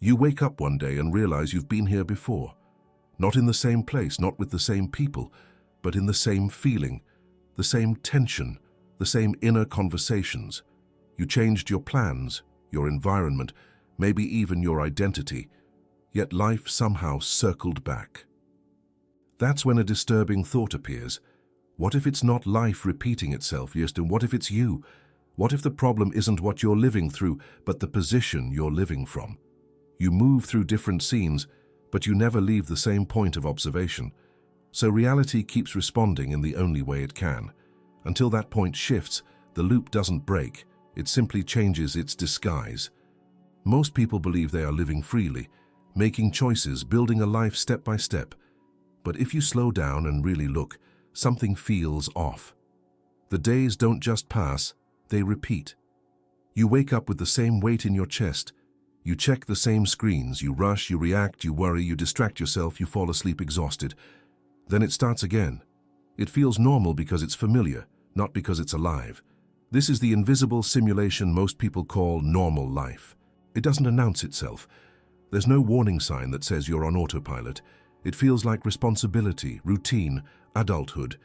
You wake up one day and realize you've been here before. Not in the same place, not with the same people, but in the same feeling, the same tension, the same inner conversations. You changed your plans, your environment, maybe even your identity, yet life somehow circled back. That's when a disturbing thought appears. What if it's not life repeating itself, Kirsten? What if it's you? What if the problem isn't what you're living through, but the position you're living from? You move through different scenes, but you never leave the same point of observation. So reality keeps responding in the only way it can. Until that point shifts, the loop doesn't break, it simply changes its disguise. Most people believe they are living freely, making choices, building a life step by step. But if you slow down and really look, something feels off. The days don't just pass, they repeat. You wake up with the same weight in your chest. You check the same screens, you rush, you react, you worry, you distract yourself, you fall asleep exhausted. Then it starts again. It feels normal because it's familiar, not because it's alive. This is the invisible simulation most people call normal life. It doesn't announce itself. There's no warning sign that says you're on autopilot. It feels like responsibility, routine, adulthood.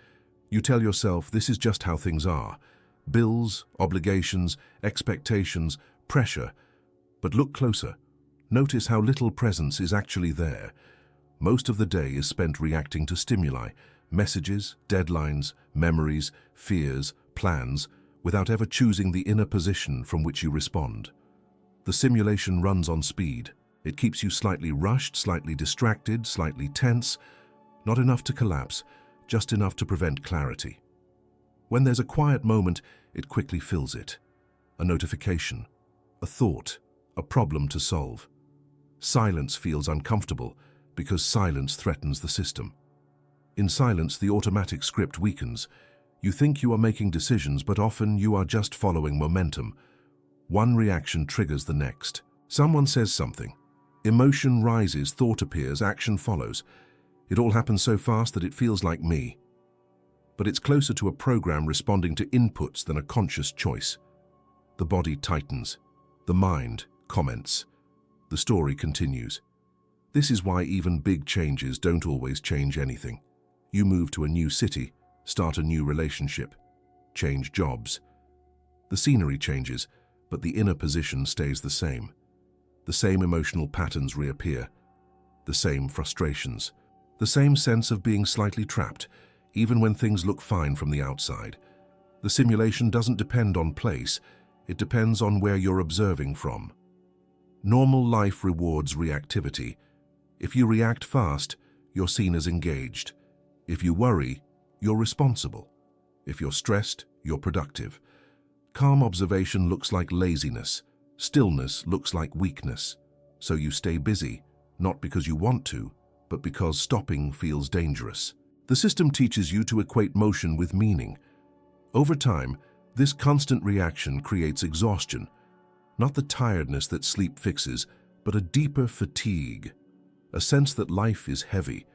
You tell yourself this is just how things are. Bills, obligations, expectations, pressure. But look closer. Notice how little presence is actually there. Most of the day is spent reacting to stimuli, messages, deadlines, memories, fears, plans, without ever choosing the inner position from which you respond. The simulation runs on speed. It keeps you slightly rushed, slightly distracted, slightly tense, not enough to collapse, just enough to prevent clarity. When there's a quiet moment, it quickly fills it. A notification, a thought, a problem to solve. Silence feels uncomfortable because silence threatens the system. In silence, the automatic script weakens. You think you are making decisions, but often you are just following momentum. One reaction triggers the next. Someone says something. Emotion rises, thought appears, action follows. It all happens so fast that it feels like me. But it's closer to a program responding to inputs than a conscious choice. The body tightens. The mind comments. The story continues. This is why even big changes don't always change anything. You move to a new city, start a new relationship, change jobs. The scenery changes, but the inner position stays the same. The same emotional patterns reappear, the same frustrations, the same sense of being slightly trapped, even when things look fine from the outside. The simulation doesn't depend on place, it depends on where you're observing from. Normal life rewards reactivity. If you react fast, you're seen as engaged. If you worry, you're responsible. If you're stressed, you're productive. Calm observation looks like laziness. Stillness looks like weakness. So you stay busy, not because you want to, but because stopping feels dangerous. The system teaches you to equate motion with meaning. Over time, this constant reaction creates exhaustion. Not the tiredness that sleep fixes, but a deeper fatigue. A sense that life is heavy,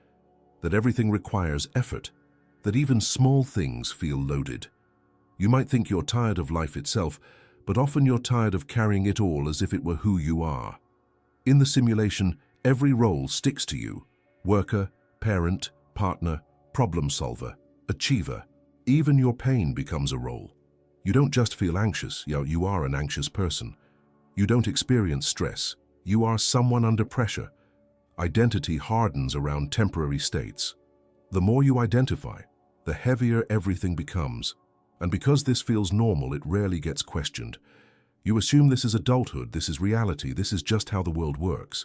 that everything requires effort, that even small things feel loaded. You might think you're tired of life itself, but often you're tired of carrying it all as if it were who you are. In the simulation, every role sticks to you. Worker, parent, partner, problem solver, achiever. Even your pain becomes a role. You don't just feel anxious, you are an anxious person. You don't experience stress. You are someone under pressure. Identity hardens around temporary states. The more you identify, the heavier everything becomes. And because this feels normal, it rarely gets questioned. You assume this is adulthood, this is reality, this is just how the world works.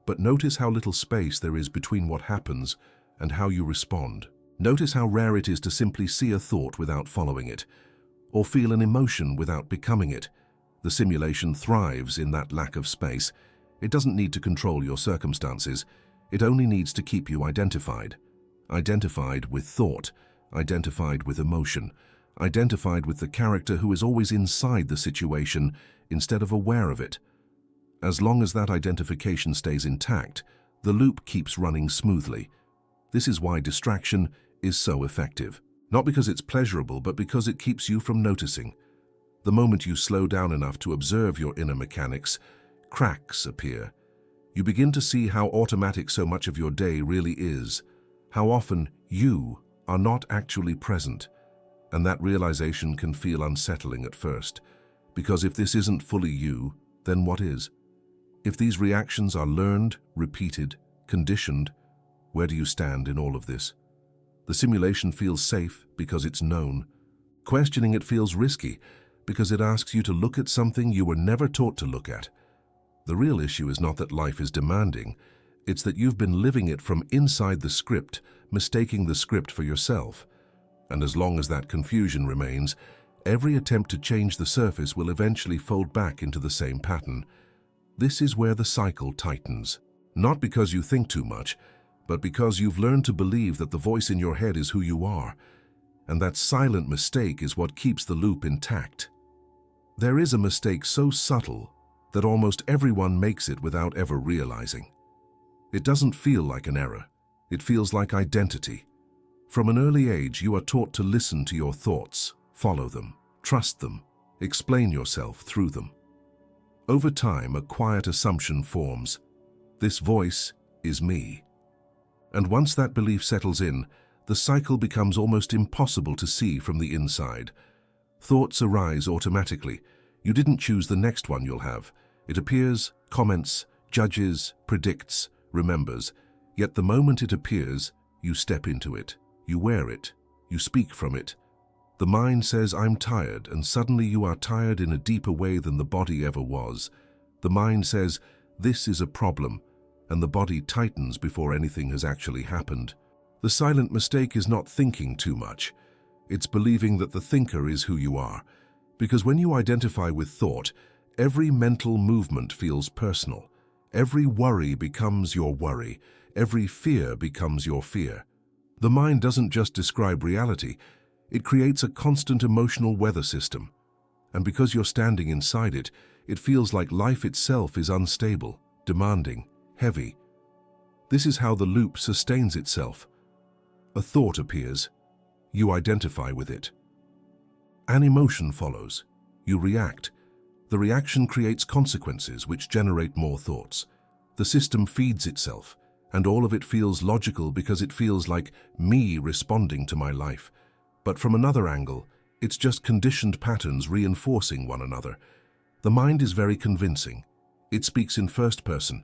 But notice how little space there is between what happens and how you respond. Notice how rare it is to simply see a thought without following it, or feel an emotion without becoming it. The simulation thrives in that lack of space. It doesn't need to control your circumstances. It only needs to keep you identified. Identified with thought, identified with emotion, identified with the character who is always inside the situation instead of aware of it. As long as that identification stays intact, the loop keeps running smoothly. This is why distraction is so effective. Not because it's pleasurable, but because it keeps you from noticing. The moment you slow down enough to observe your inner mechanics, cracks appear. You begin to see how automatic so much of your day really is, how often you are not actually present, and that realization can feel unsettling at first, because if this isn't fully you, then what is? If these reactions are learned, repeated, conditioned, where do you stand in all of this? The simulation feels safe because it's known. Questioning it feels risky because it asks you to look at something you were never taught to look at. The real issue is not that life is demanding, it's that you've been living it from inside the script, mistaking the script for yourself. And as long as that confusion remains, every attempt to change the surface will eventually fold back into the same pattern. This is where the cycle tightens. Not because you think too much, but because you've learned to believe that the voice in your head is who you are, and that silent mistake is what keeps the loop intact. There is a mistake so subtle that almost everyone makes it without ever realizing. It doesn't feel like an error. It feels like identity. From an early age, you are taught to listen to your thoughts, follow them, trust them, explain yourself through them. Over time, a quiet assumption forms. This voice is me. And once that belief settles in, the cycle becomes almost impossible to see from the inside. Thoughts arise automatically. You didn't choose the next one you'll have. It appears, comments, judges, predicts, remembers. Yet the moment it appears, you step into it. You wear it. You speak from it. The mind says, "I'm tired," and suddenly you are tired in a deeper way than the body ever was. The mind says, "This is a problem," and the body tightens before anything has actually happened. The silent mistake is not thinking too much. It's believing that the thinker is who you are. Because when you identify with thought, every mental movement feels personal. Every worry becomes your worry. Every fear becomes your fear. The mind doesn't just describe reality, it creates a constant emotional weather system. And because you're standing inside it, it feels like life itself is unstable, demanding, heavy. This is how the loop sustains itself. A thought appears. You identify with it. An emotion follows. You react. The reaction creates consequences which generate more thoughts. The system feeds itself, and all of it feels logical because it feels like me responding to my life. But from another angle, it's just conditioned patterns reinforcing one another. The mind is very convincing. It speaks in first person.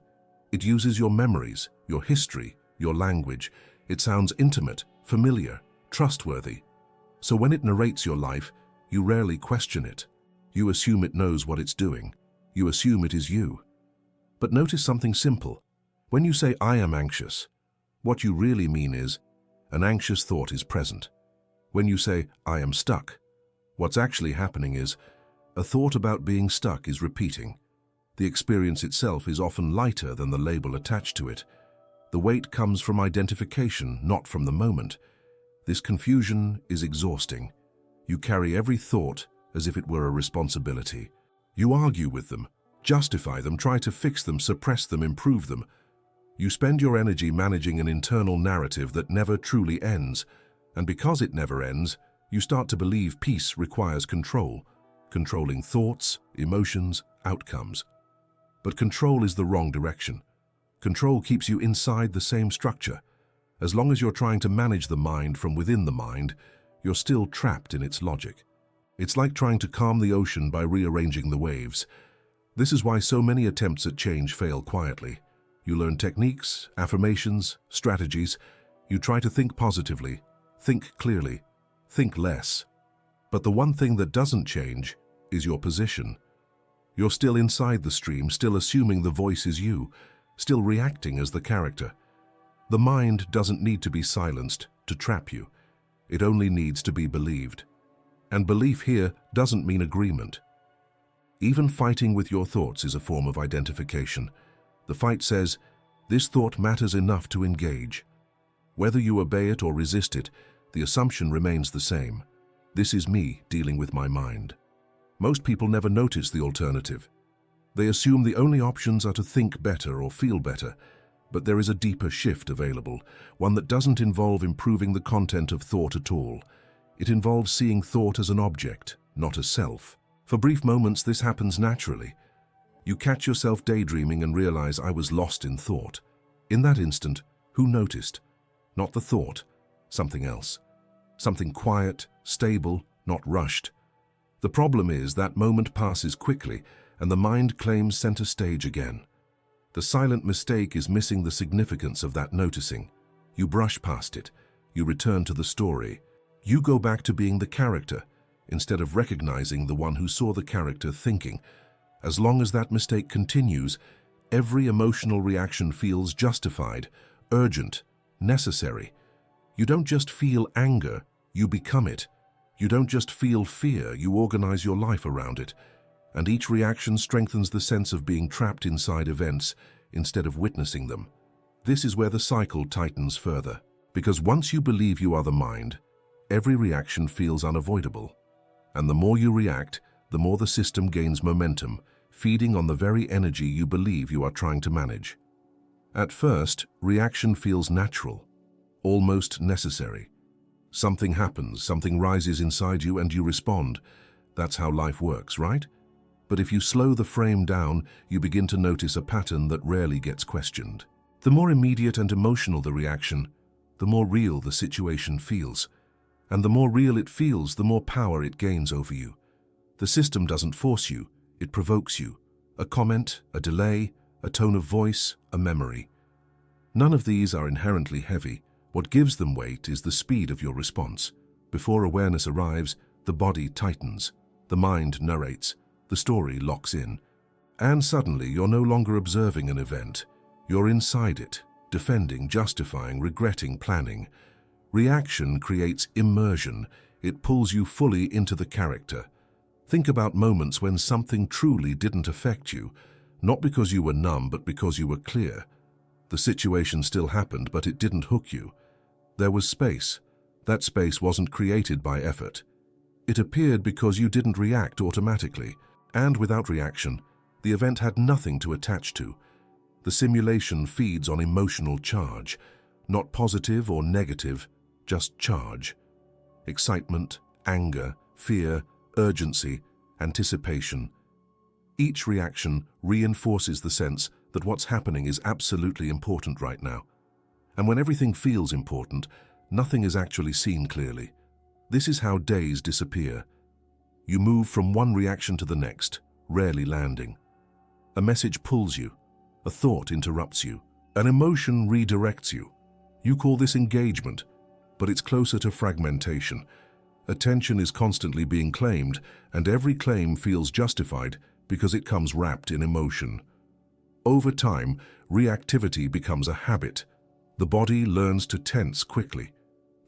It uses your memories, your history, your language. It sounds intimate, familiar, trustworthy. So when it narrates your life, you rarely question it. You assume it knows what it's doing. You assume it is you. But notice something simple. When you say, "I am anxious," what you really mean is, an anxious thought is present. When you say, "I am stuck," what's actually happening is, a thought about being stuck is repeating. The experience itself is often lighter than the label attached to it. The weight comes from identification, not from the moment. This confusion is exhausting. You carry every thought as if it were a responsibility. You argue with them, justify them, try to fix them, suppress them, improve them. You spend your energy managing an internal narrative that never truly ends. And because it never ends, you start to believe peace requires control, controlling thoughts, emotions, outcomes. But control is the wrong direction. Control keeps you inside the same structure. As long as you're trying to manage the mind from within the mind, you're still trapped in its logic. It's like trying to calm the ocean by rearranging the waves. This is why so many attempts at change fail quietly. You learn techniques, affirmations, strategies. You try to think positively, think clearly, think less. But the one thing that doesn't change is your position. You're still inside the stream, still assuming the voice is you, still reacting as the character. The mind doesn't need to be silenced to trap you. It only needs to be believed. And belief here doesn't mean agreement. Even fighting with your thoughts is a form of identification. The fight says, "This thought matters enough to engage." Whether you obey it or resist it, the assumption remains the same. This is me dealing with my mind. Most people never notice the alternative. They assume the only options are to think better or feel better, but there is a deeper shift available, one that doesn't involve improving the content of thought at all. It involves seeing thought as an object, not a self. For brief moments, this happens naturally. You catch yourself daydreaming and realize I was lost in thought. In that instant, who noticed? Not the thought, something else. Something quiet, stable, not rushed. The problem is that moment passes quickly and the mind claims center stage again. The silent mistake is missing the significance of that noticing. You brush past it. You return to the story. You go back to being the character, instead of recognizing the one who saw the character thinking. As long as that mistake continues, every emotional reaction feels justified, urgent, necessary. You don't just feel anger, you become it. You don't just feel fear, you organize your life around it. And each reaction strengthens the sense of being trapped inside events instead of witnessing them. This is where the cycle tightens further. Because once you believe you are the mind, every reaction feels unavoidable. And the more you react, the more the system gains momentum, feeding on the very energy you believe you are trying to manage. At first, reaction feels natural, almost necessary. Something happens, something rises inside you and you respond. That's how life works, right? But if you slow the frame down, you begin to notice a pattern that rarely gets questioned. The more immediate and emotional the reaction, the more real the situation feels. And the more real it feels, the more power it gains over you. The system doesn't force you, it provokes you. A comment, a delay, a tone of voice, a memory. None of these are inherently heavy. What gives them weight is the speed of your response. Before awareness arrives, the body tightens, the mind narrates, the story locks in. And suddenly you're no longer observing an event. You're inside it, defending, justifying, regretting, planning. Reaction creates immersion. It pulls you fully into the character. Think about moments when something truly didn't affect you, not because you were numb, but because you were clear. The situation still happened, but it didn't hook you. There was space. That space wasn't created by effort. It appeared because you didn't react automatically. And without reaction, the event had nothing to attach to. The simulation feeds on emotional charge, not positive or negative, just charge. Excitement, anger, fear, urgency, anticipation. Each reaction reinforces the sense that what's happening is absolutely important right now. And when everything feels important, nothing is actually seen clearly. This is how days disappear. You move from one reaction to the next, rarely landing. A message pulls you, a thought interrupts you, an emotion redirects you. You call this engagement, but it's closer to fragmentation. Attention is constantly being claimed, and every claim feels justified because it comes wrapped in emotion. Over time, reactivity becomes a habit. The body learns to tense quickly.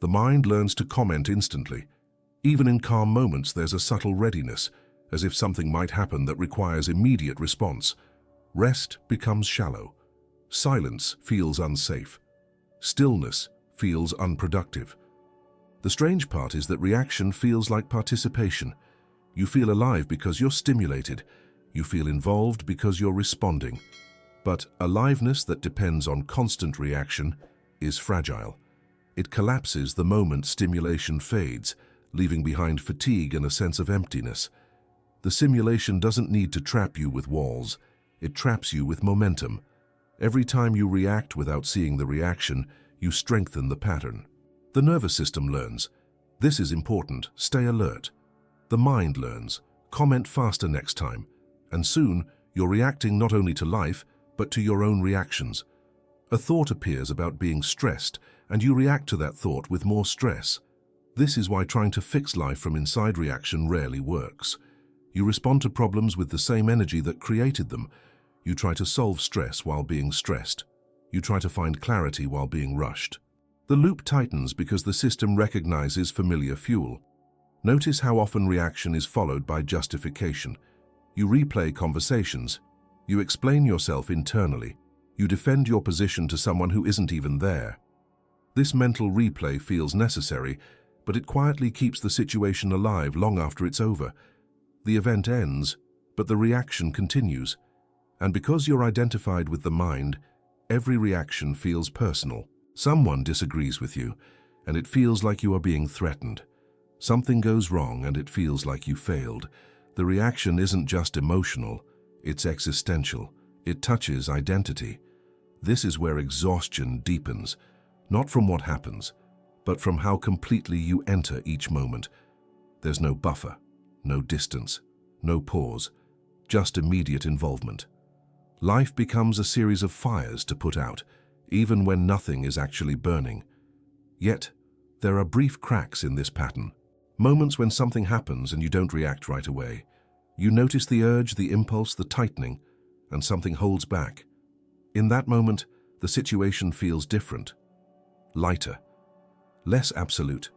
The mind learns to comment instantly. Even in calm moments, there's a subtle readiness, as if something might happen that requires immediate response. Rest becomes shallow. Silence feels unsafe. Stillness feels unproductive. The strange part is that reaction feels like participation. You feel alive because you're stimulated. You feel involved because you're responding. But aliveness that depends on constant reaction is fragile. It collapses the moment stimulation fades, leaving behind fatigue and a sense of emptiness. The simulation doesn't need to trap you with walls. It traps you with momentum. Every time you react without seeing the reaction, you strengthen the pattern. The nervous system learns. This is important. Stay alert. The mind learns. Comment faster next time. And soon, you're reacting not only to life, but to your own reactions. A thought appears about being stressed, and you react to that thought with more stress. This is why trying to fix life from inside reaction rarely works. You respond to problems with the same energy that created them. You try to solve stress while being stressed. You try to find clarity while being rushed. The loop tightens because the system recognizes familiar fuel. Notice how often reaction is followed by justification. You replay conversations. You explain yourself internally. You defend your position to someone who isn't even there. This mental replay feels necessary, but it quietly keeps the situation alive long after it's over. The event ends, but the reaction continues. And because you're identified with the mind, every reaction feels personal. Someone disagrees with you, and it feels like you are being threatened. Something goes wrong, and it feels like you failed. The reaction isn't just emotional, It's existential. It touches identity. This is where exhaustion deepens, not from what happens, but from how completely you enter each moment. There's no buffer, no distance, no pause, just immediate involvement. Life becomes a series of fires to put out, even when nothing is actually burning. Yet, there are brief cracks in this pattern. Moments when something happens and you don't react right away. You notice the urge, the impulse, the tightening, and something holds back. In that moment, the situation feels different, lighter, less absolute.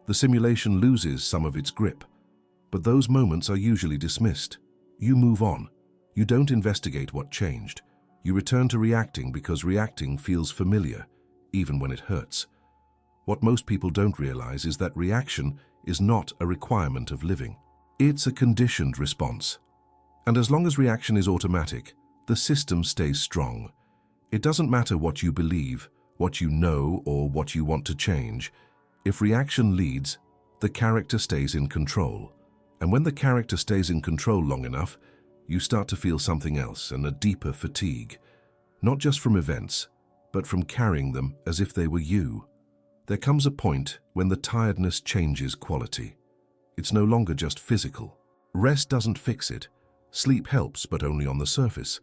The simulation loses some of its grip, but those moments are usually dismissed. You move on. You don't investigate what changed. You return to reacting because reacting feels familiar, even when it hurts. What most people don't realize is that reaction is not a requirement of living. It's a conditioned response. And as long as reaction is automatic, the system stays strong. It doesn't matter what you believe, what you know, or what you want to change. If reaction leads, the character stays in control. And when the character stays in control long enough, you start to feel something else, and a deeper fatigue. Not just from events, but from carrying them as if they were you. There comes a point when the tiredness changes quality. It's no longer just physical. Rest doesn't fix it. Sleep helps, but only on the surface.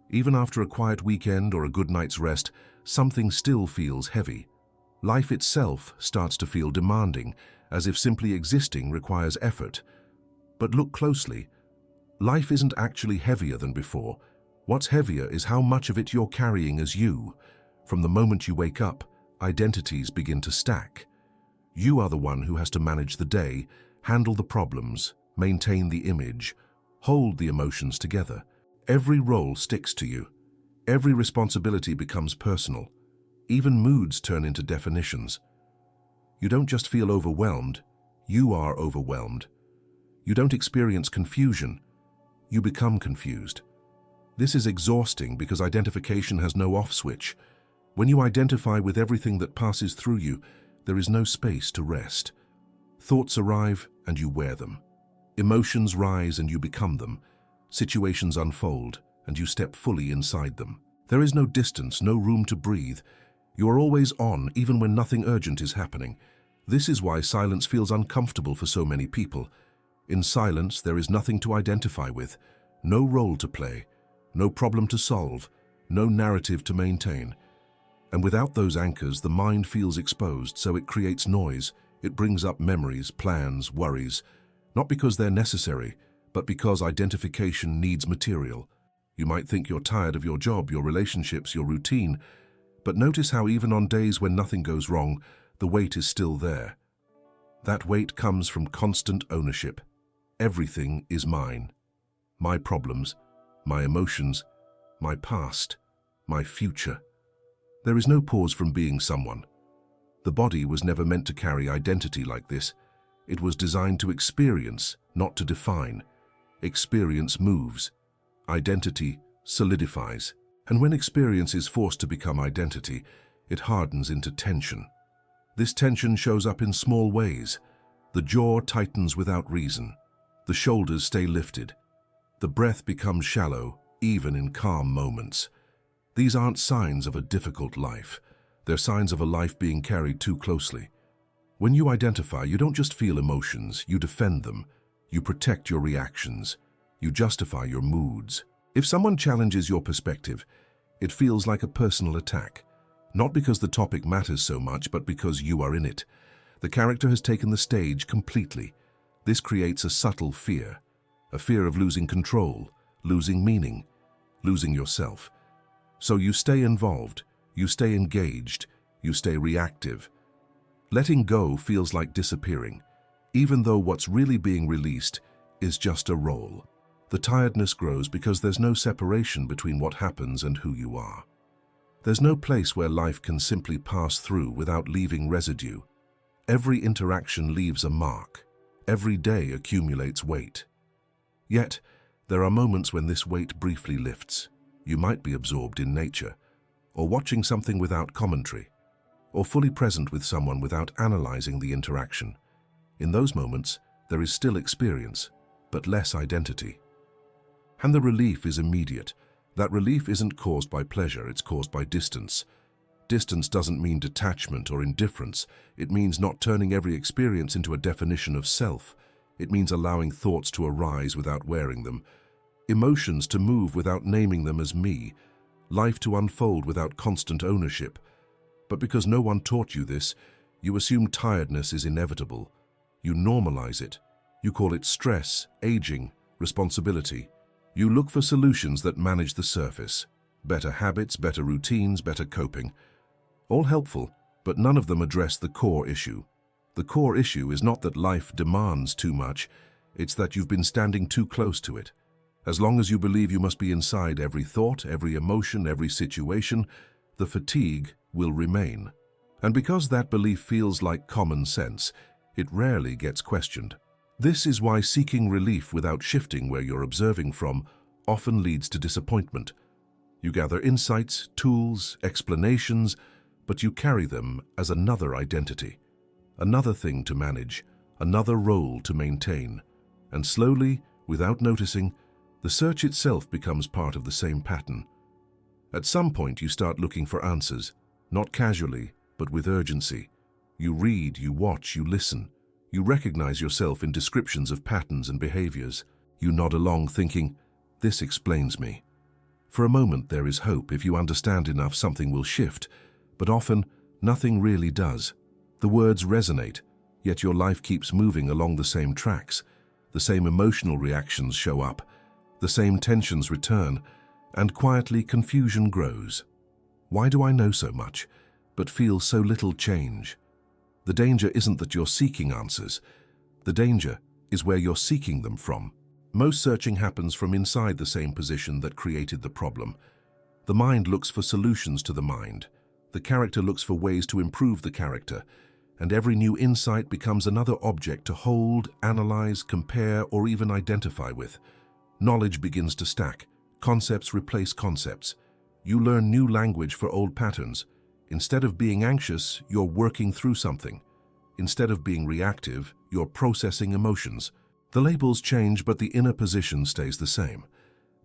Even after a quiet weekend or a good night's rest, something still feels heavy. Life itself starts to feel demanding, as if simply existing requires effort. But look closely. Life isn't actually heavier than before. What's heavier is how much of it you're carrying as you. From the moment you wake up, identities begin to stack. You are the one who has to manage the day, handle the problems, maintain the image, hold the emotions together. Every role sticks to you. Every responsibility becomes personal. Even moods turn into definitions. You don't just feel overwhelmed, you are overwhelmed. You don't experience confusion, you become confused. This is exhausting because identification has no off switch. When you identify with everything that passes through you, there is no space to rest. Thoughts arrive and you wear them. Emotions rise and you become them. Situations unfold and you step fully inside them. There is no distance, no room to breathe. You are always on, even when nothing urgent is happening. This is why silence feels uncomfortable for so many people. In silence, there is nothing to identify with, no role to play, no problem to solve, no narrative to maintain. And without those anchors, the mind feels exposed, so it creates noise. It brings up memories, plans, worries, not because they're necessary, but because identification needs material. You might think you're tired of your job, your relationships, your routine, but notice how even on days when nothing goes wrong, the weight is still there. That weight comes from constant ownership. Everything is mine. My problems, my emotions, my past, my future. There is no pause from being someone. The body was never meant to carry identity like this. It was designed to experience, not to define. Experience moves. Identity solidifies. And when experience is forced to become identity, it hardens into tension. This tension shows up in small ways. The jaw tightens without reason. The shoulders stay lifted. The breath becomes shallow, even in calm moments. These aren't signs of a difficult life. They're signs of a life being carried too closely. When you identify, you don't just feel emotions, you defend them. You protect your reactions. You justify your moods. If someone challenges your perspective, it feels like a personal attack. Not because the topic matters so much, but because you are in it. The character has taken the stage completely. This creates a subtle fear. A fear of losing control, losing meaning, losing yourself. So you stay involved, you stay engaged, you stay reactive. Letting go feels like disappearing, even though what's really being released is just a role. The tiredness grows because there's no separation between what happens and who you are. There's no place where life can simply pass through without leaving residue. Every interaction leaves a mark. Every day accumulates weight. Yet, there are moments when this weight briefly lifts. You might be absorbed in nature, or watching something without commentary, or fully present with someone without analyzing the interaction. In those moments, there is still experience, but less identity. And the relief is immediate. That relief isn't caused by pleasure, it's caused by distance. Distance doesn't mean detachment or indifference. It means not turning every experience into a definition of self. It means allowing thoughts to arise without wearing them, emotions to move without naming them as me, life to unfold without constant ownership. But because no one taught you this, you assume tiredness is inevitable. You normalize it. You call it stress, aging, responsibility. You look for solutions that manage the surface. Better habits, better routines, better coping. All helpful, but none of them address the core issue. The core issue is not that life demands too much, it's that you've been standing too close to it. As long as you believe you must be inside every thought, every emotion, every situation, the fatigue will remain. And because that belief feels like common sense, it rarely gets questioned. This is why seeking relief without shifting where you're observing from often leads to disappointment. You gather insights, tools, explanations, but you carry them as another identity, another thing to manage, another role to maintain. And slowly, without noticing, the search itself becomes part of the same pattern. At some point, you start looking for answers, not casually, but with urgency. You read, you watch, you listen. You recognize yourself in descriptions of patterns and behaviors. You nod along thinking, this explains me. For a moment, there is hope. If you understand enough, something will shift. But often, nothing really does. The words resonate, yet your life keeps moving along the same tracks. The same emotional reactions show up. The same tensions return, and quietly confusion grows. Why do I know so much, but feel so little change? The danger isn't that you're seeking answers. The danger is where you're seeking them from. Most searching happens from inside the same position that created the problem. The mind looks for solutions to the mind. The character looks for ways to improve the character, and every new insight becomes another object to hold, analyze, compare, or even identify with. Knowledge begins to stack. Concepts replace concepts. You learn new language for old patterns. Instead of being anxious, you're working through something. Instead of being reactive, you're processing emotions. The labels change, but the inner position stays the same.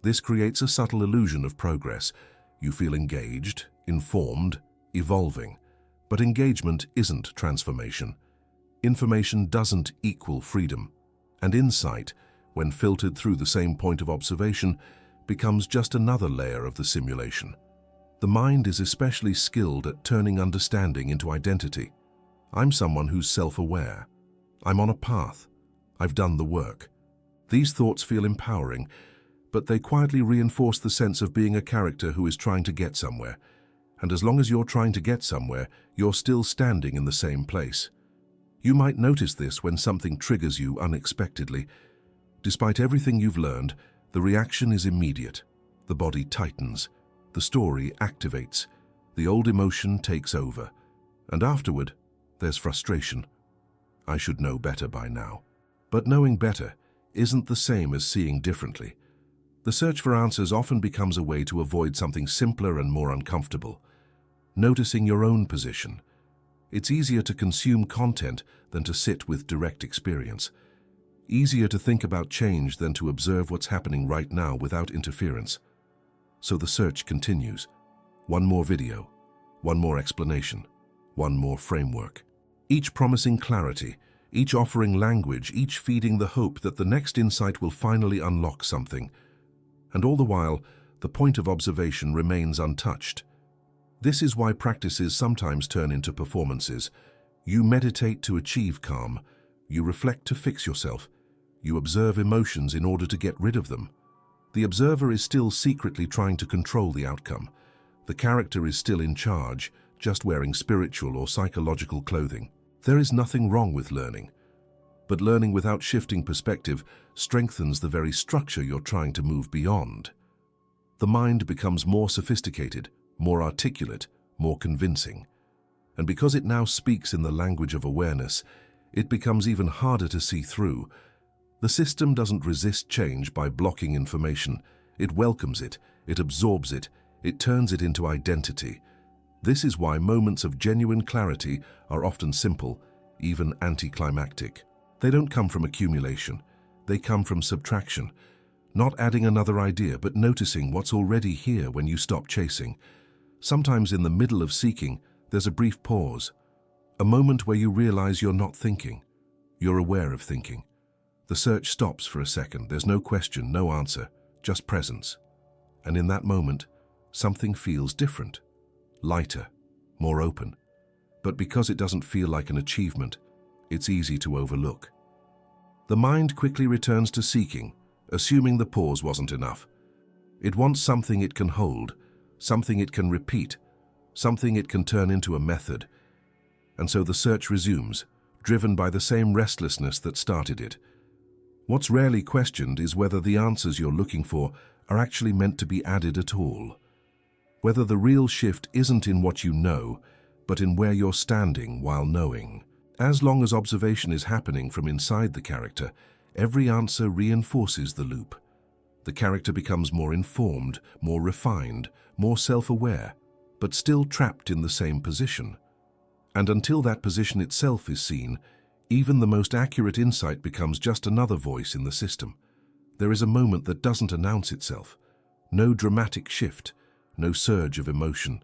This creates a subtle illusion of progress. You feel engaged, informed, evolving. But engagement isn't transformation. Information doesn't equal freedom. And insight, when filtered through the same point of observation, becomes just another layer of the simulation. The mind is especially skilled at turning understanding into identity. I'm someone who's self-aware. I'm on a path. I've done the work. These thoughts feel empowering, but they quietly reinforce the sense of being a character who is trying to get somewhere. And as long as you're trying to get somewhere, you're still standing in the same place. You might notice this when something triggers you unexpectedly. Despite everything you've learned, the reaction is immediate. The body tightens. The story activates. The old emotion takes over. And afterward, there's frustration. I should know better by now. But knowing better isn't the same as seeing differently. The search for answers often becomes a way to avoid something simpler and more uncomfortable. Noticing your own position. It's easier to consume content than to sit with direct experience. Easier to think about change than to observe what's happening right now without interference. So the search continues. One more video, one more explanation, one more framework. Each promising clarity, each offering language, each feeding the hope that the next insight will finally unlock something. And all the while, the point of observation remains untouched. This is why practices sometimes turn into performances. You meditate to achieve calm. You reflect to fix yourself. You observe emotions in order to get rid of them. The observer is still secretly trying to control the outcome. The character is still in charge, just wearing spiritual or psychological clothing. There is nothing wrong with learning. But learning without shifting perspective strengthens the very structure you're trying to move beyond. The mind becomes more sophisticated, more articulate, more convincing. And because it now speaks in the language of awareness, it becomes even harder to see through. The system doesn't resist change by blocking information. It welcomes it, it absorbs it, it turns it into identity. This is why moments of genuine clarity are often simple, even anticlimactic. They don't come from accumulation. They come from subtraction. Not adding another idea, but noticing what's already here when you stop chasing. Sometimes in the middle of seeking, there's a brief pause, a moment where you realize you're not thinking. You're aware of thinking. The search stops for a second. There's no question, no answer, just presence. And in that moment, something feels different, lighter, more open. But because it doesn't feel like an achievement, it's easy to overlook. The mind quickly returns to seeking, assuming the pause wasn't enough. It wants something it can hold, something it can repeat, something it can turn into a method. And so the search resumes, driven by the same restlessness that started it. What's rarely questioned is whether the answers you're looking for are actually meant to be added at all. Whether the real shift isn't in what you know, but in where you're standing while knowing. As long as observation is happening from inside the character, every answer reinforces the loop. The character becomes more informed, more refined, more self-aware, but still trapped in the same position. And until that position itself is seen, even the most accurate insight becomes just another voice in the system. There is a moment that doesn't announce itself. No dramatic shift, no surge of emotion.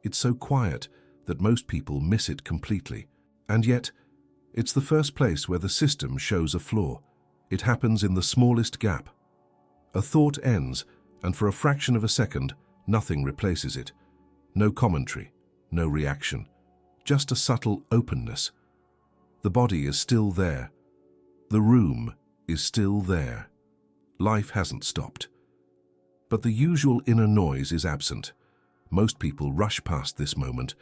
It's so quiet that most people miss it completely. And yet, it's the first place where the system shows a flaw. It happens in the smallest gap. A thought ends, and for a fraction of a second, nothing replaces it. No commentary, no reaction, just a subtle openness. The body is still there. The room is still there. Life hasn't stopped. But the usual inner noise is absent. Most people rush past this moment.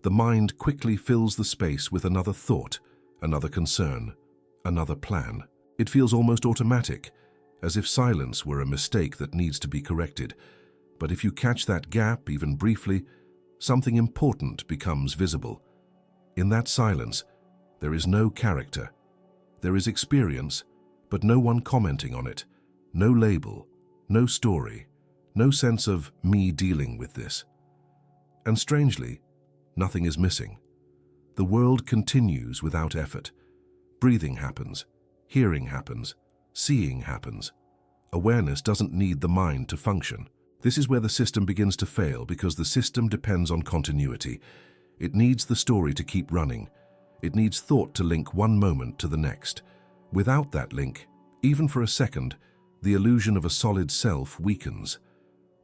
The mind quickly fills the space with another thought, another concern, another plan. It feels almost automatic, as if silence were a mistake that needs to be corrected. But if you catch that gap, even briefly, something important becomes visible. In that silence, there is no character. There is experience, but no one commenting on it. No label, no story, no sense of me dealing with this. And strangely, nothing is missing. The world continues without effort. Breathing happens, hearing happens, seeing happens. Awareness doesn't need the mind to function. This is where the system begins to fail, because the system depends on continuity. It needs the story to keep running. It needs thought to link one moment to the next. Without that link, even for a second, the illusion of a solid self weakens.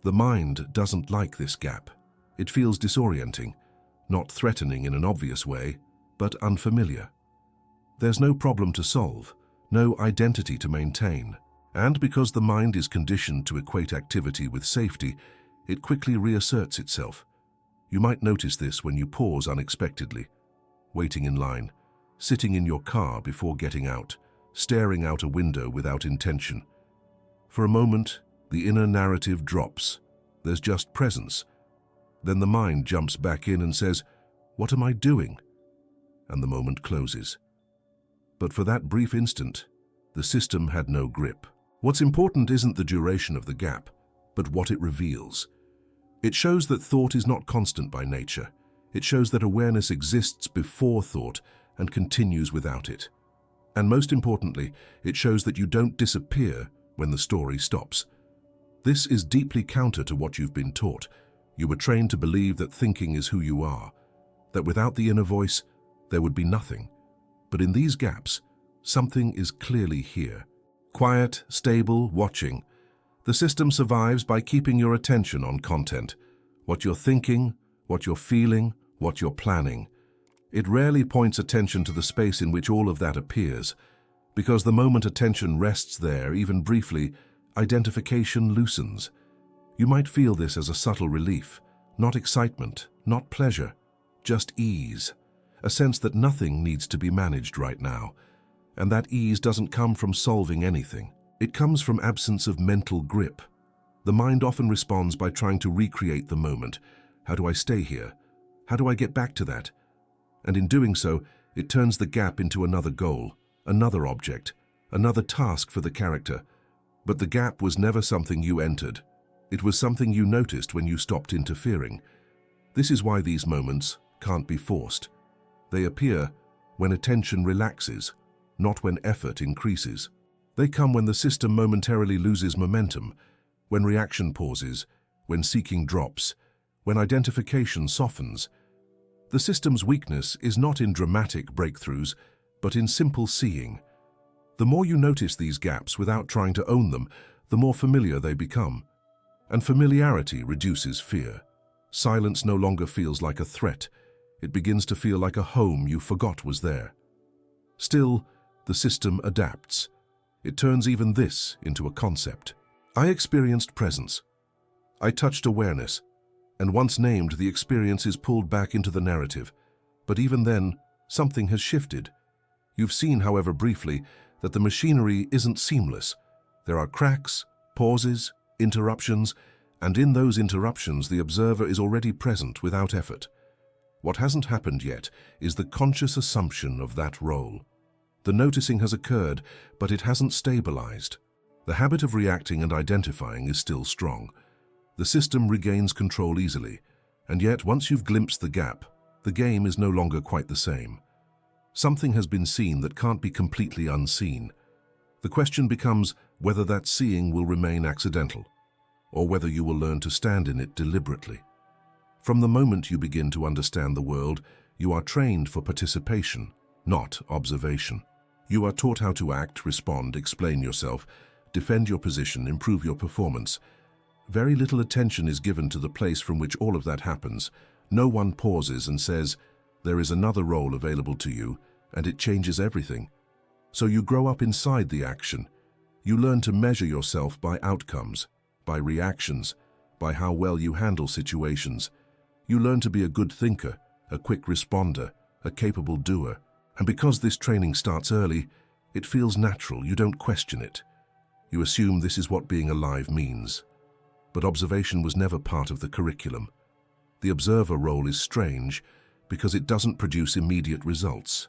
The mind doesn't like this gap. It feels disorienting, not threatening in an obvious way, but unfamiliar. There's no problem to solve, no identity to maintain. And because the mind is conditioned to equate activity with safety, it quickly reasserts itself. You might notice this when you pause unexpectedly, waiting in line, sitting in your car before getting out, staring out a window without intention. For a moment, the inner narrative drops. There's just presence. Then the mind jumps back in and says, "What am I doing?" And the moment closes. But for that brief instant, the system had no grip. What's important isn't the duration of the gap, but what it reveals. It shows that thought is not constant by nature. It shows that awareness exists before thought and continues without it. And most importantly, it shows that you don't disappear when the story stops. This is deeply counter to what you've been taught. You were trained to believe that thinking is who you are, that without the inner voice, there would be nothing. But in these gaps, something is clearly here. Quiet, stable, watching. The system survives by keeping your attention on content. What you're thinking, what you're feeling, what you're planning. It rarely points attention to the space in which all of that appears, because the moment attention rests there, even briefly, identification loosens. You might feel this as a subtle relief, not excitement, not pleasure, just ease, a sense that nothing needs to be managed right now. And that ease doesn't come from solving anything. It comes from absence of mental grip. The mind often responds by trying to recreate the moment. How do I stay here? How do I get back to that? And in doing so, it turns the gap into another goal, another object, another task for the character. But the gap was never something you entered. It was something you noticed when you stopped interfering. This is why these moments can't be forced. They appear when attention relaxes, not when effort increases. They come when the system momentarily loses momentum, when reaction pauses, when seeking drops, when identification softens. The system's weakness is not in dramatic breakthroughs, but in simple seeing. The more you notice these gaps without trying to own them, the more familiar they become. And familiarity reduces fear. Silence no longer feels like a threat. It begins to feel like a home you forgot was there. Still, the system adapts. It turns even this into a concept. I experienced presence. I touched awareness, and once named, the experience is pulled back into the narrative. But even then, something has shifted. You've seen, however briefly, that the machinery isn't seamless. There are cracks, pauses, interruptions, and in those interruptions the observer is already present without effort. What hasn't happened yet is the conscious assumption of that role. The noticing has occurred, but it hasn't stabilized. The habit of reacting and identifying is still strong. The system regains control easily, and yet once you've glimpsed the gap, the game is no longer quite the same. Something has been seen that can't be completely unseen. The question becomes whether that seeing will remain accidental, or whether you will learn to stand in it deliberately. From the moment you begin to understand the world, you are trained for participation, not observation. You are taught how to act, respond, explain yourself, defend your position, improve your performance. Very little attention is given to the place from which all of that happens. No one pauses and says, there is another role available to you, and it changes everything. So you grow up inside the action. You learn to measure yourself by outcomes, by reactions, by how well you handle situations. You learn to be a good thinker, a quick responder, a capable doer. And because this training starts early, it feels natural. You don't question it. You assume this is what being alive means. But observation was never part of the curriculum. The observer role is strange because it doesn't produce immediate results.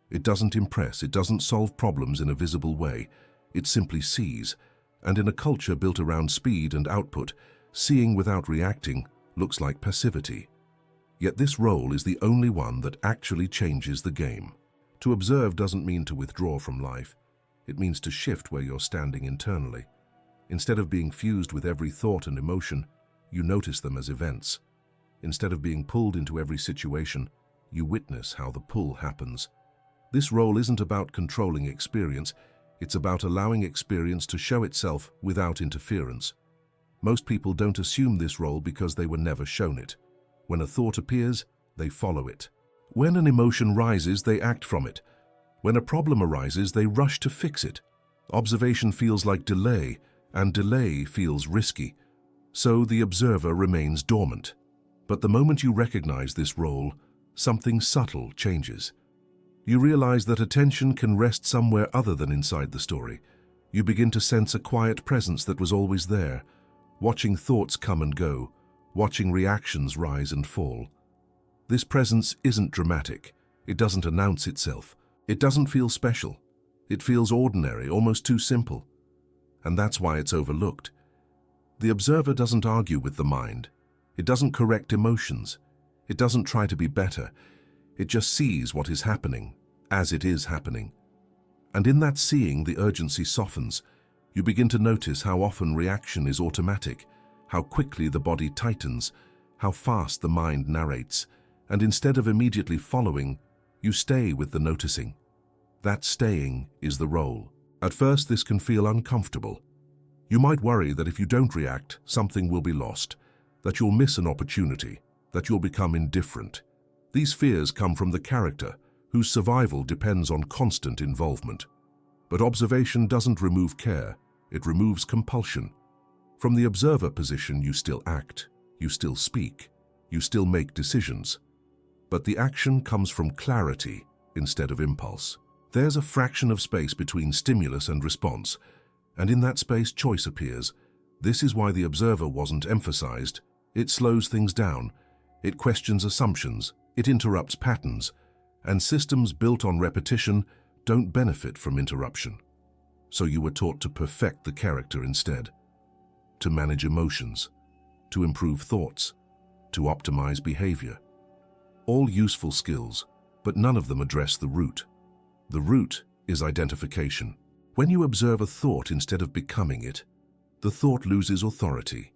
It doesn't impress, it doesn't solve problems in a visible way. It simply sees. And in a culture built around speed and output, seeing without reacting looks like passivity. Yet this role is the only one that actually changes the game. To observe doesn't mean to withdraw from life. It means to shift where you're standing internally. Instead of being fused with every thought and emotion, you notice them as events. Instead of being pulled into every situation, you witness how the pull happens. This role isn't about controlling experience, it's about allowing experience to show itself without interference. Most people don't assume this role because they were never shown it. When a thought appears, they follow it. When an emotion rises, they act from it. When a problem arises, they rush to fix it. Observation feels like delay, and delay feels risky. So the observer remains dormant. But the moment you recognize this role, something subtle changes. You realize that attention can rest somewhere other than inside the story. You begin to sense a quiet presence that was always there, watching thoughts come and go, watching reactions rise and fall. This presence isn't dramatic. It doesn't announce itself. It doesn't feel special. It feels ordinary, almost too simple. And that's why it's overlooked. The observer doesn't argue with the mind. It doesn't correct emotions. It doesn't try to be better. It just sees what is happening, as it is happening. And in that seeing, the urgency softens. You begin to notice how often reaction is automatic, how quickly the body tightens, how fast the mind narrates. And instead of immediately following, you stay with the noticing. That staying is the role. At first, this can feel uncomfortable. You might worry that if you don't react, something will be lost, that you'll miss an opportunity, that you'll become indifferent. These fears come from the character, whose survival depends on constant involvement. But observation doesn't remove care, it removes compulsion. From the observer position, you still act, you still speak, you still make decisions. But the action comes from clarity instead of impulse. There's a fraction of space between stimulus and response, and in that space choice appears. This is why the observer wasn't emphasized. It slows things down, it questions assumptions, it interrupts patterns, and systems built on repetition don't benefit from interruption. So you were taught to perfect the character instead, to manage emotions, to improve thoughts, to optimize behavior. All useful skills, but none of them address the root. The root is identification. When you observe a thought instead of becoming it, the thought loses authority.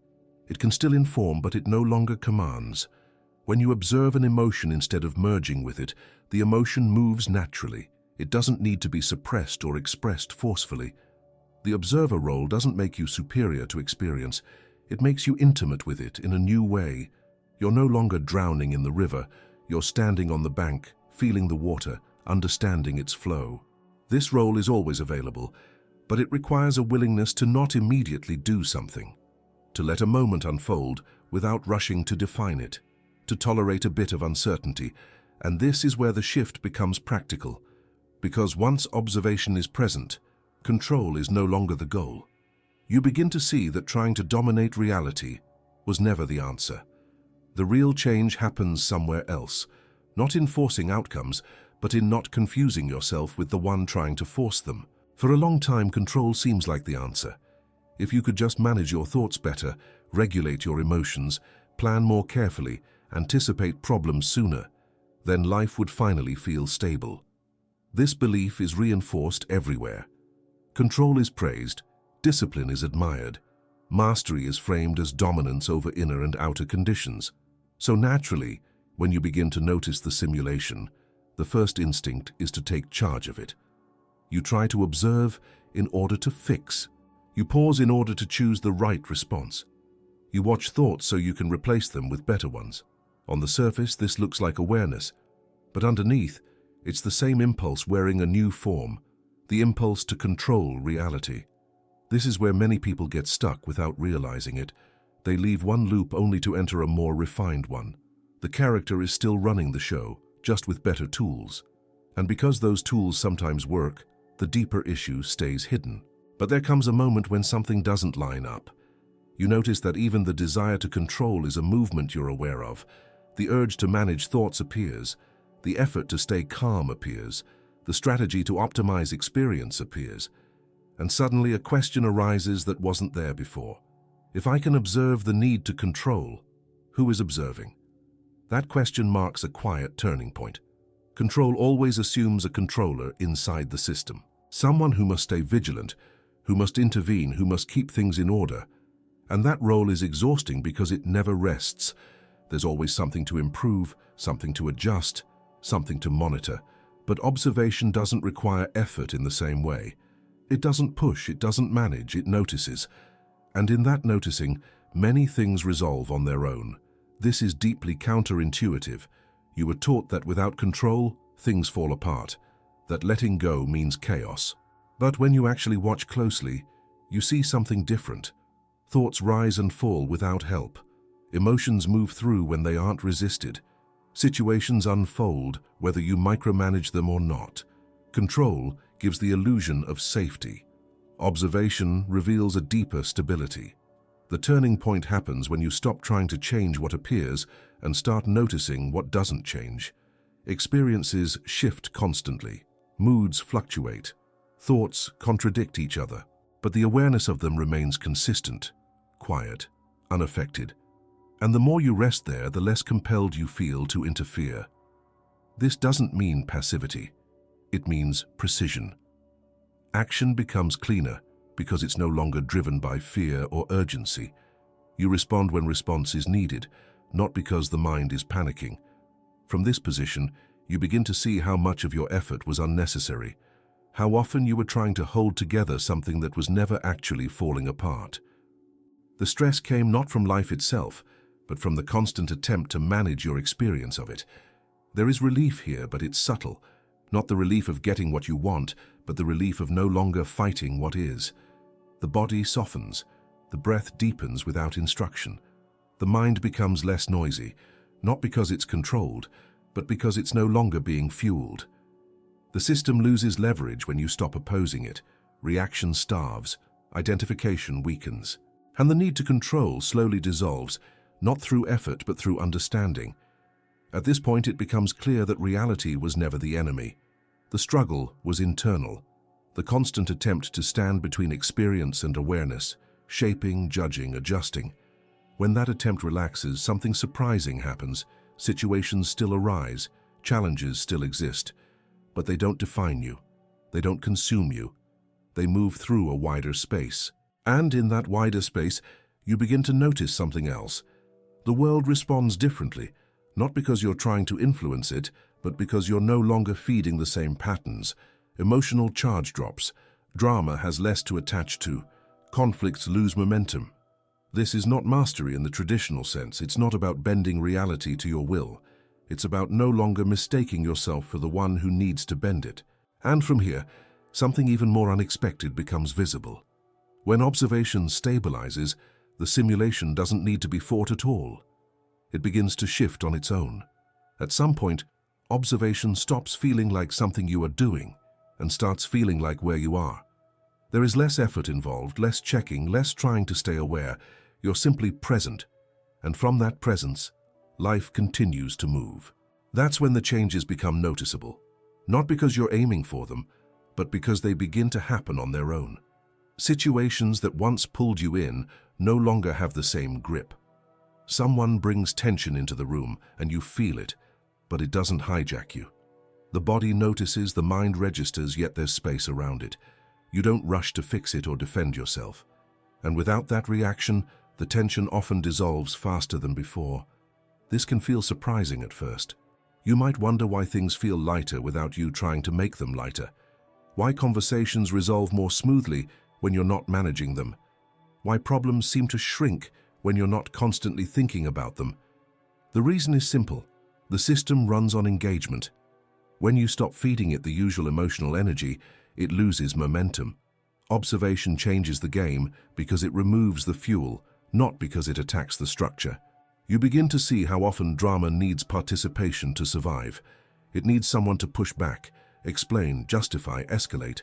It can still inform, but it no longer commands. When you observe an emotion instead of merging with it, the emotion moves naturally. It doesn't need to be suppressed or expressed forcefully. The observer role doesn't make you superior to experience. It makes you intimate with it in a new way. You're no longer drowning in the river. You're standing on the bank, feeling the water, understanding its flow. This role is always available, but it requires a willingness to not immediately do something, to let a moment unfold without rushing to define it, to tolerate a bit of uncertainty. And this is where the shift becomes practical, because once observation is present, control is no longer the goal. You begin to see that trying to dominate reality was never the answer. The real change happens somewhere else, not in forcing outcomes, but in not confusing yourself with the one trying to force them. For a long time, control seems like the answer. If you could just manage your thoughts better, regulate your emotions, plan more carefully, anticipate problems sooner, then life would finally feel stable. This belief is reinforced everywhere. Control is praised, discipline is admired, mastery is framed as dominance over inner and outer conditions. So naturally, when you begin to notice the simulation, the first instinct is to take charge of it. You try to observe in order to fix. You pause in order to choose the right response. You watch thoughts so you can replace them with better ones. On the surface, this looks like awareness, but underneath, it's the same impulse wearing a new form, the impulse to control reality. This is where many people get stuck without realizing it. They leave one loop only to enter a more refined one. The character is still running the show, just with better tools. And because those tools sometimes work, the deeper issue stays hidden. But there comes a moment when something doesn't line up. You notice that even the desire to control is a movement you're aware of. The urge to manage thoughts appears. The effort to stay calm appears. The strategy to optimize experience appears. And suddenly a question arises that wasn't there before. If I can observe the need to control, who is observing? That question marks a quiet turning point. Control always assumes a controller inside the system. Someone who must stay vigilant, who must intervene, who must keep things in order. And that role is exhausting because it never rests. There's always something to improve, something to adjust, something to monitor. But observation doesn't require effort in the same way. It doesn't push, it doesn't manage, it notices. And in that noticing, many things resolve on their own. This is deeply counterintuitive. You were taught that without control, things fall apart, that letting go means chaos. But when you actually watch closely, you see something different. Thoughts rise and fall without help. Emotions move through when they aren't resisted. Situations unfold whether you micromanage them or not. Control gives the illusion of safety. Observation reveals a deeper stability. The turning point happens when you stop trying to change what appears and start noticing what doesn't change. Experiences shift constantly. Moods fluctuate. Thoughts contradict each other, but the awareness of them remains consistent, quiet, unaffected. And the more you rest there, the less compelled you feel to interfere. This doesn't mean passivity. It means precision. Action becomes cleaner because it's no longer driven by fear or urgency. You respond when response is needed, not because the mind is panicking. From this position, you begin to see how much of your effort was unnecessary, how often you were trying to hold together something that was never actually falling apart. The stress came not from life itself, but from the constant attempt to manage your experience of it. There is relief here, but it's subtle. Not the relief of getting what you want, but the relief of no longer fighting what is. The body softens. The breath deepens without instruction. The mind becomes less noisy, not because it's controlled, but because it's no longer being fueled. The system loses leverage when you stop opposing it. Reaction starves. Identification weakens. And the need to control slowly dissolves, not through effort but through understanding. At this point it becomes clear that reality was never the enemy. The struggle was internal, the constant attempt to stand between experience and awareness, shaping, judging, adjusting. When that attempt relaxes, something surprising happens. Situations still arise, challenges still exist, but they don't define you. They don't consume you. they move through a wider space. And in that wider space, you begin to notice something else. The world responds differently, not because you're trying to influence it, but because you're no longer feeding the same patterns. Emotional charge drops, drama has less to attach to, conflicts lose momentum. This is not mastery in the traditional sense. It's not about bending reality to your will. It's about no longer mistaking yourself for the one who needs to bend it. And from here, something even more unexpected becomes visible. When observation stabilizes, the simulation doesn't need to be fought at all. It begins to shift on its own. At some point, observation stops feeling like something you are doing and starts feeling like where you are. There is less effort involved, less checking, less trying to stay aware. You're simply present, and from that presence, life continues to move. That's when the changes become noticeable, not because you're aiming for them, but because they begin to happen on their own. Situations that once pulled you in no longer have the same grip. Someone brings tension into the room and you feel it, but it doesn't hijack you. The body notices, the mind registers, yet there's space around it. You don't rush to fix it or defend yourself. And without that reaction, the tension often dissolves faster than before. This can feel surprising at first. You might wonder why things feel lighter without you trying to make them lighter. Why conversations resolve more smoothly when you're not managing them. Why problems seem to shrink when you're not constantly thinking about them. The reason is simple. The system runs on engagement. When you stop feeding it the usual emotional energy, it loses momentum. Observation changes the game because it removes the fuel, not because it attacks the structure. You begin to see how often drama needs participation to survive. It needs someone to push back, explain, justify, escalate.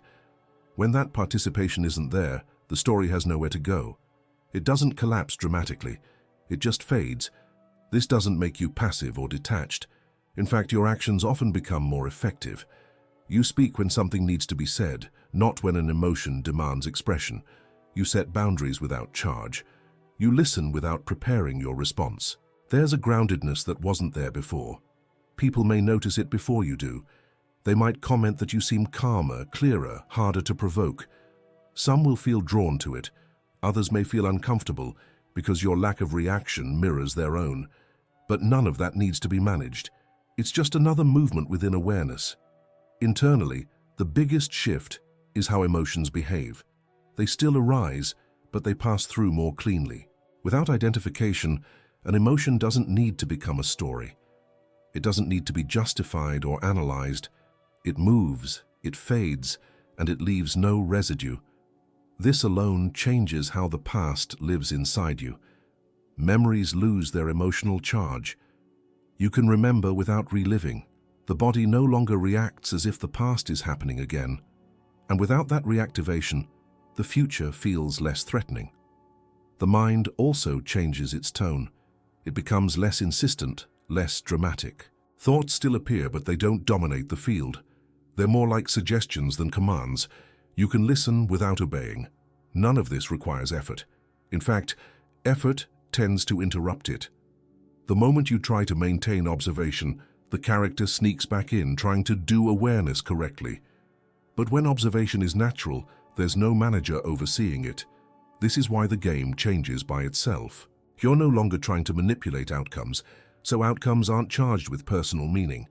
When that participation isn't there, the story has nowhere to go. It doesn't collapse dramatically. It just fades. This doesn't make you passive or detached. In fact, your actions often become more effective. You speak when something needs to be said, not when an emotion demands expression. You set boundaries without charge. You listen without preparing your response. There's a groundedness that wasn't there before. People may notice it before you do. They might comment that you seem calmer, clearer, harder to provoke. Some will feel drawn to it. Others may feel uncomfortable because your lack of reaction mirrors their own. But none of that needs to be managed. It's just another movement within awareness. Internally, the biggest shift is how emotions behave. They still arise, but they pass through more cleanly. Without identification, an emotion doesn't need to become a story. It doesn't need to be justified or analyzed. It moves, it fades, and it leaves no residue. This alone changes how the past lives inside you. Memories lose their emotional charge. You can remember without reliving. The body no longer reacts as if the past is happening again. And without that reactivation, the future feels less threatening. The mind also changes its tone. It becomes less insistent, less dramatic. Thoughts still appear, but they don't dominate the field. They're more like suggestions than commands. You can listen without obeying. None of this requires effort. In fact, effort tends to interrupt it. The moment you try to maintain observation, the character sneaks back in, trying to do awareness correctly. But when observation is natural, there's no manager overseeing it. This is why the game changes by itself. You're no longer trying to manipulate outcomes, so outcomes aren't charged with personal meaning.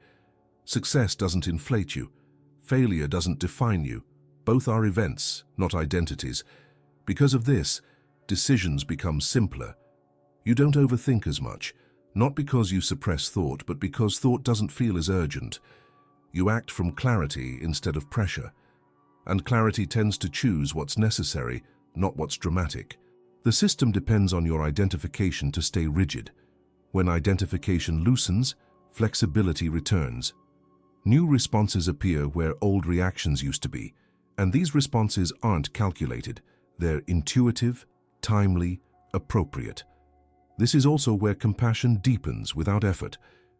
Success doesn't inflate you. Failure doesn't define you. Both are events, not identities. Because of this, decisions become simpler. You don't overthink as much, not because you suppress thought, but because thought doesn't feel as urgent. You act from clarity instead of pressure. And clarity tends to choose what's necessary, not what's dramatic. The system depends on your identification to stay rigid. When identification loosens, flexibility returns. New responses appear where old reactions used to be, and these responses aren't calculated. They're intuitive, timely, appropriate. This is also where compassion deepens without effort.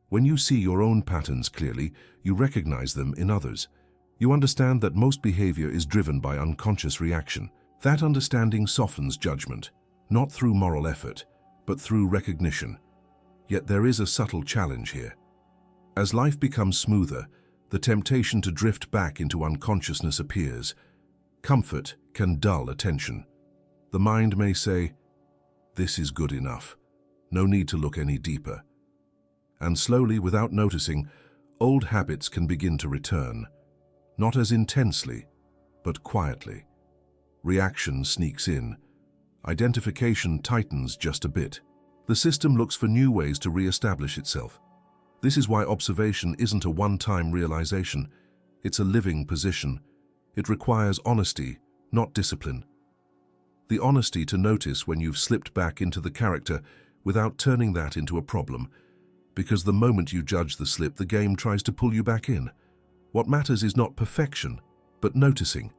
When you see your own patterns clearly, you recognize them in others. You understand that most behavior is driven by unconscious reaction. That understanding softens judgment, not through moral effort, but through recognition. Yet there is a subtle challenge here. As life becomes smoother, the temptation to drift back into unconsciousness appears. Comfort can dull attention. The mind may say, "This is good enough. No need to look any deeper." And slowly, without noticing, old habits can begin to return, not as intensely, but quietly. Reaction sneaks in. Identification tightens just a bit. The system looks for new ways to re-establish itself. This is why observation isn't a one-time realization. It's a living position. It requires honesty, not discipline. The honesty to notice when you've slipped back into the character without turning that into a problem. Because the moment you judge the slip, the game tries to pull you back in. What matters is not perfection, but noticing.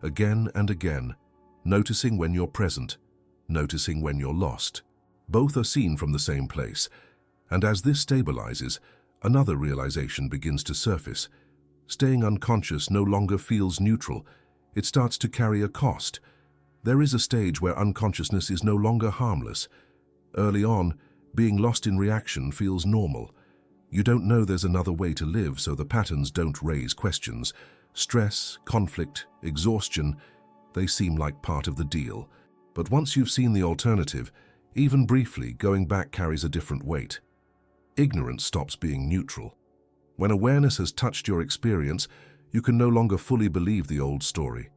Again and again. Noticing when you're present. Noticing when you're lost. Both are seen from the same place. And as this stabilizes, another realization begins to surface. Staying unconscious no longer feels neutral. It starts to carry a cost. There is a stage where unconsciousness is no longer harmless. Early on, being lost in reaction feels normal. You don't know there's another way to live, so the patterns don't raise questions. Stress, conflict, exhaustion, they seem like part of the deal. But once you've seen the alternative, even briefly, going back carries a different weight. Ignorance stops being neutral. When awareness has touched your experience, you can no longer fully believe the old story.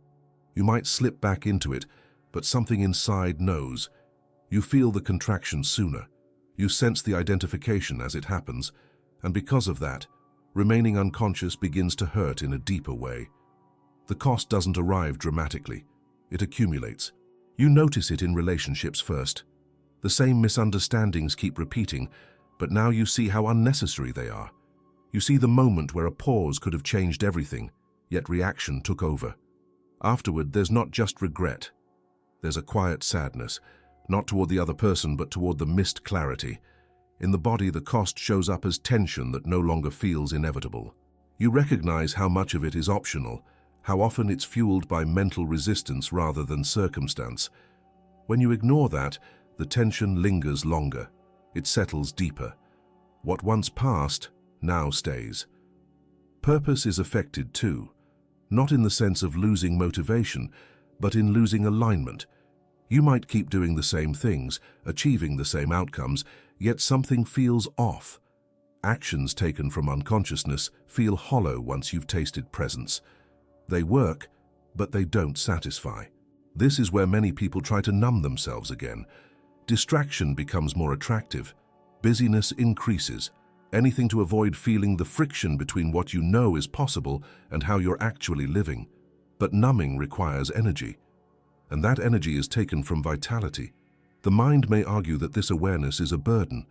You might slip back into it, but something inside knows. You feel the contraction sooner. You sense the identification as it happens, and because of that, remaining unconscious begins to hurt in a deeper way. The cost doesn't arrive dramatically. It accumulates. You notice it in relationships first. The same misunderstandings keep repeating, but now you see how unnecessary they are. You see the moment where a pause could have changed everything, yet reaction took over. Afterward, there's not just regret. There's a quiet sadness, not toward the other person, but toward the missed clarity. In the body, the cost shows up as tension that no longer feels inevitable. You recognize how much of it is optional, how often it's fueled by mental resistance rather than circumstance. When you ignore that, the tension lingers longer. It settles deeper. What once passed now stays. Purpose is affected too, not in the sense of losing motivation, but in losing alignment. You might keep doing the same things, achieving the same outcomes, yet something feels off. Actions taken from unconsciousness feel hollow once you've tasted presence. They work, but they don't satisfy. This is where many people try to numb themselves again. Distraction becomes more attractive. Busyness increases. Anything to avoid feeling the friction between what you know is possible and how you're actually living. But numbing requires energy. And that energy is taken from vitality. The mind may argue that this awareness is a burden,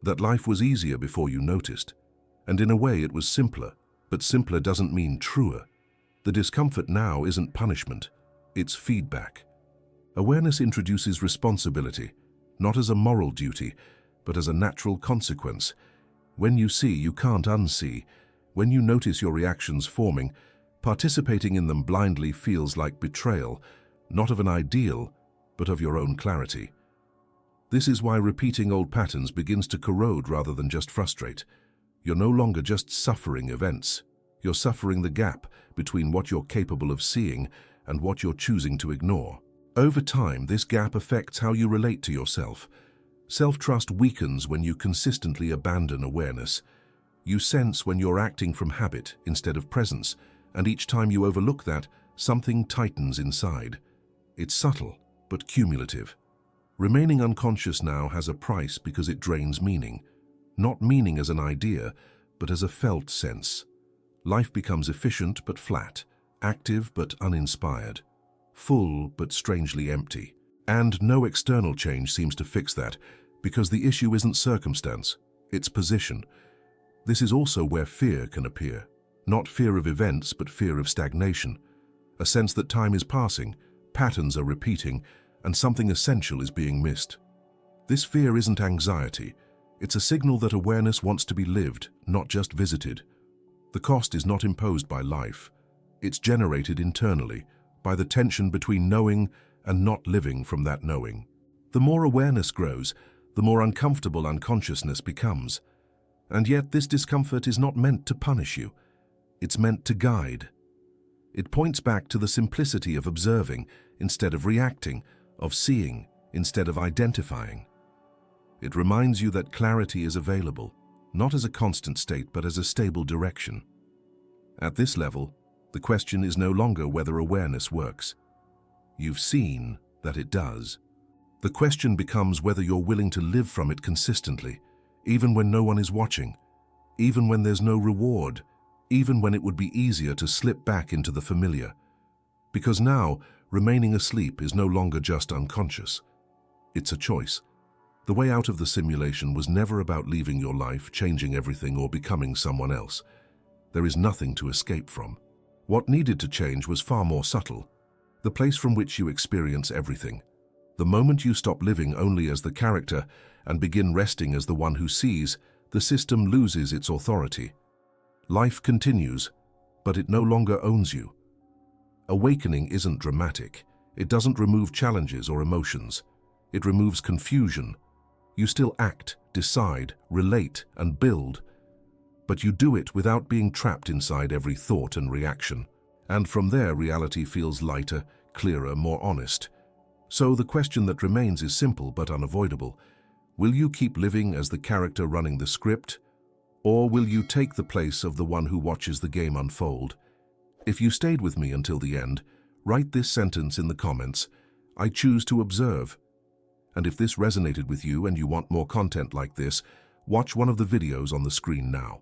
that life was easier before you noticed. And in a way it was simpler, but simpler doesn't mean truer. The discomfort now isn't punishment, it's feedback. Awareness introduces responsibility, not as a moral duty, but as a natural consequence. When you see, you can't unsee. When you notice your reactions forming, participating in them blindly feels like betrayal, not of an ideal, but of your own clarity. This is why repeating old patterns begins to corrode rather than just frustrate. You're no longer just suffering events. You're suffering the gap between what you're capable of seeing and what you're choosing to ignore. Over time, this gap affects how you relate to yourself. Self-trust weakens when you consistently abandon awareness. You sense when you're acting from habit instead of presence, and each time you overlook that, something tightens inside. It's subtle, but cumulative. Remaining unconscious now has a price because it drains meaning. Not meaning as an idea, but as a felt sense. Life becomes efficient but flat, active but uninspired, full but strangely empty. And no external change seems to fix that, because the issue isn't circumstance, it's position. This is also where fear can appear. Not fear of events, but fear of stagnation. A sense that time is passing, patterns are repeating, and something essential is being missed. This fear isn't anxiety. It's a signal that awareness wants to be lived, not just visited. The cost is not imposed by life. It's generated internally, by the tension between knowing and not living from that knowing. The more awareness grows, the more uncomfortable unconsciousness becomes. And yet this discomfort is not meant to punish you. It's meant to guide. It points back to the simplicity of observing instead of reacting, of seeing instead of identifying. It reminds you that clarity is available, not as a constant state but as a stable direction. At this level, the question is no longer whether awareness works. You've seen that it does. The question becomes whether you're willing to live from it consistently, even when no one is watching, even when there's no reward, even when it would be easier to slip back into the familiar. Because now, remaining asleep is no longer just unconscious. It's a choice. The way out of the simulation was never about leaving your life, changing everything, or becoming someone else. There is nothing to escape from. What needed to change was far more subtle. The place from which you experience everything. The moment you stop living only as the character and begin resting as the one who sees, the system loses its authority. Life continues, but it no longer owns you. Awakening isn't dramatic. It doesn't remove challenges or emotions. It removes confusion. You still act, decide, relate, and build, but you do it without being trapped inside every thought and reaction. And from there, reality feels lighter, clearer, more honest. So the question that remains is simple but unavoidable. Will you keep living as the character running the script, or will you take the place of the one who watches the game unfold? If you stayed with me until the end, write this sentence in the comments: I choose to observe. And if this resonated with you and you want more content like this, watch one of the videos on the screen now.